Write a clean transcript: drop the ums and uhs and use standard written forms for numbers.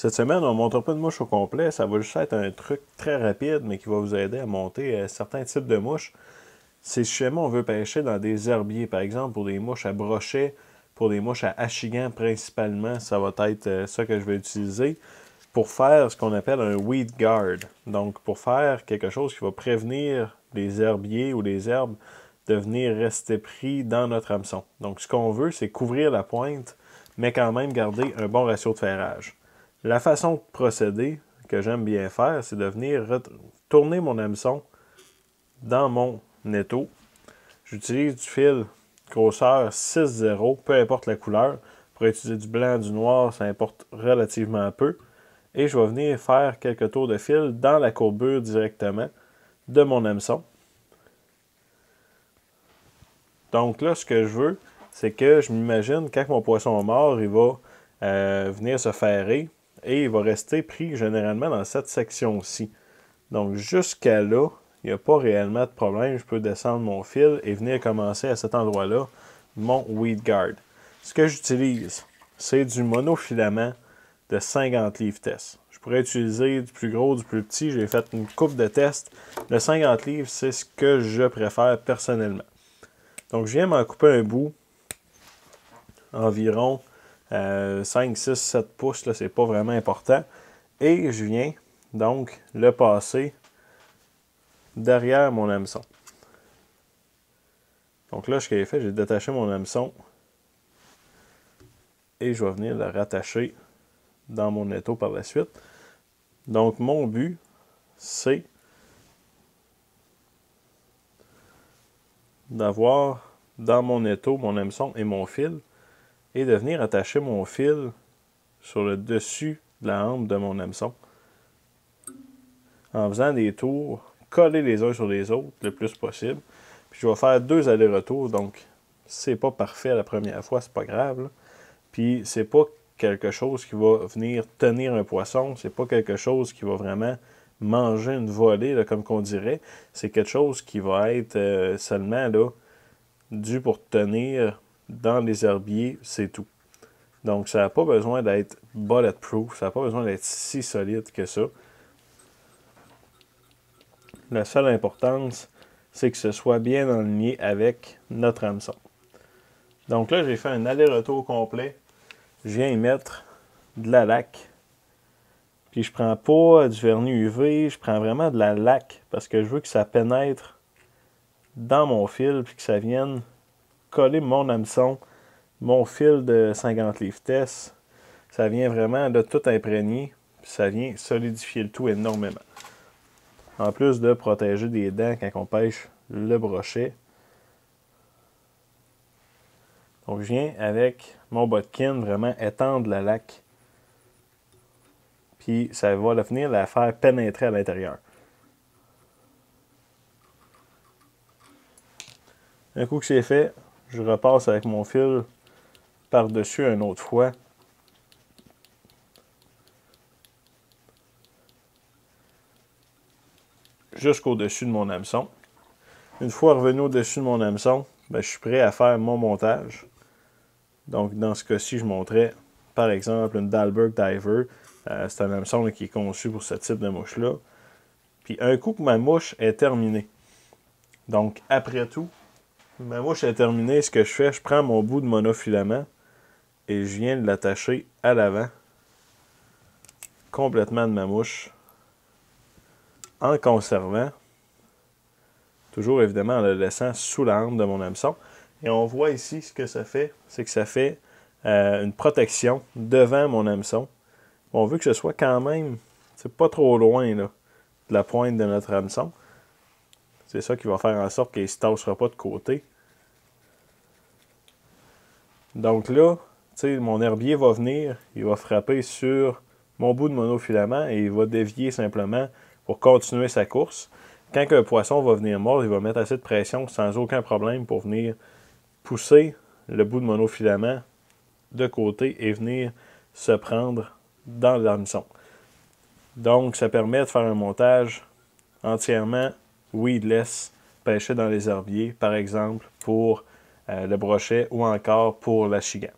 Cette semaine, on ne montre pas de mouche au complet. Ça va juste être un truc très rapide, mais qui va vous aider à monter certains types de mouches. Si jamais on veut pêcher dans des herbiers, par exemple, pour des mouches à brochet, pour des mouches à achigan principalement, ça va être ça que je vais utiliser pour faire ce qu'on appelle un weed guard. Donc, pour faire quelque chose qui va prévenir les herbiers ou les herbes de venir rester pris dans notre hameçon. Donc, ce qu'on veut, c'est couvrir la pointe, mais quand même garder un bon ratio de ferrage. La façon de procéder que j'aime bien faire, c'est de venir tourner mon hameçon dans mon étau. J'utilise du fil grosseur 6-0, peu importe la couleur. Pour utiliser du blanc, du noir, ça importe relativement peu. Et je vais venir faire quelques tours de fil dans la courbure directement de mon hameçon. Donc là, ce que je veux, c'est que je m'imagine quand mon poisson est mort, il va venir se ferrer et il va rester pris généralement dans cette section-ci. Donc jusqu'à là, il n'y a pas réellement de problème. Je peux descendre mon fil et venir commencer à cet endroit-là mon weed guard. Ce que j'utilise, c'est du monofilament de 50 livres test. Je pourrais utiliser du plus gros, du plus petit. J'ai fait une coupe de tests. Le 50 livres, c'est ce que je préfère personnellement. Donc, je viens m'en couper un bout, environ 5, 6, 7 pouces. C'est pas vraiment important. Et je viens donc le passer derrière mon hameçon. Donc là, ce que j'ai fait, j'ai détaché mon hameçon et je vais venir le rattacher dans mon étau par la suite. Donc, mon but, c'est d'avoir dans mon étau mon hameçon et mon fil et de venir attacher mon fil sur le dessus de la hampe de mon hameçon en faisant des tours collés les uns sur les autres le plus possible. Puis je vais faire 2 allers-retours, donc c'est pas parfait la première fois, c'est pas grave. Là. Puis c'est pas quelque chose qui va venir tenir un poisson, c'est pas quelque chose qui va vraiment manger une volée, là, comme qu'on dirait. C'est quelque chose qui va être seulement là, dû pour tenir dans les herbiers, c'est tout. Donc ça n'a pas besoin d'être bulletproof, ça n'a pas besoin d'être si solide que ça. La seule importance, c'est que ce soit bien aligné avec notre hameçon. Donc là, j'ai fait un aller-retour complet. Je viens y mettre de la laque. Puis je prends pas du vernis UV, je prends vraiment de la laque parce que je veux que ça pénètre dans mon fil puis que ça vienne coller mon hameçon, mon fil de 50 livres test. Ça vient vraiment de tout imprégner puis ça vient solidifier le tout énormément. En plus de protéger des dents quand on pêche le brochet. Donc je viens avec mon botkin vraiment étendre la laque. Puis ça va venir la faire pénétrer à l'intérieur. Un coup que c'est fait, je repasse avec mon fil par-dessus une autre fois. Jusqu'au-dessus de mon hameçon. Une fois revenu au-dessus de mon hameçon, je suis prêt à faire mon montage. Donc dans ce cas-ci, je montrais par exemple une Dalberg Diver. C'est un hameçon qui est conçu pour ce type de mouche-là. Puis un coup que ma mouche est terminée. Donc après tout, ma mouche est terminée, ce que je fais, je prends mon bout de monofilament et je viens de l'attacher à l'avant complètement de ma mouche en conservant, toujours évidemment en le laissant sous la hampe de mon hameçon. Et on voit ici ce que ça fait, c'est que ça fait une protection devant mon hameçon. On veut que ce soit quand même, c'est pas trop loin là, de la pointe de notre hameçon. C'est ça qui va faire en sorte qu'il ne se tassera pas de côté. Donc là, mon herbier va venir, il va frapper sur mon bout de monofilament et il va dévier simplement pour continuer sa course. Quand un poisson va venir mordre, il va mettre assez de pression sans aucun problème pour venir pousser le bout de monofilament de côté et venir se prendre dans l'hameçon. Donc, ça permet de faire un montage entièrement weedless, pêché dans les herbiers, par exemple, pour le brochet ou encore pour l'achigan.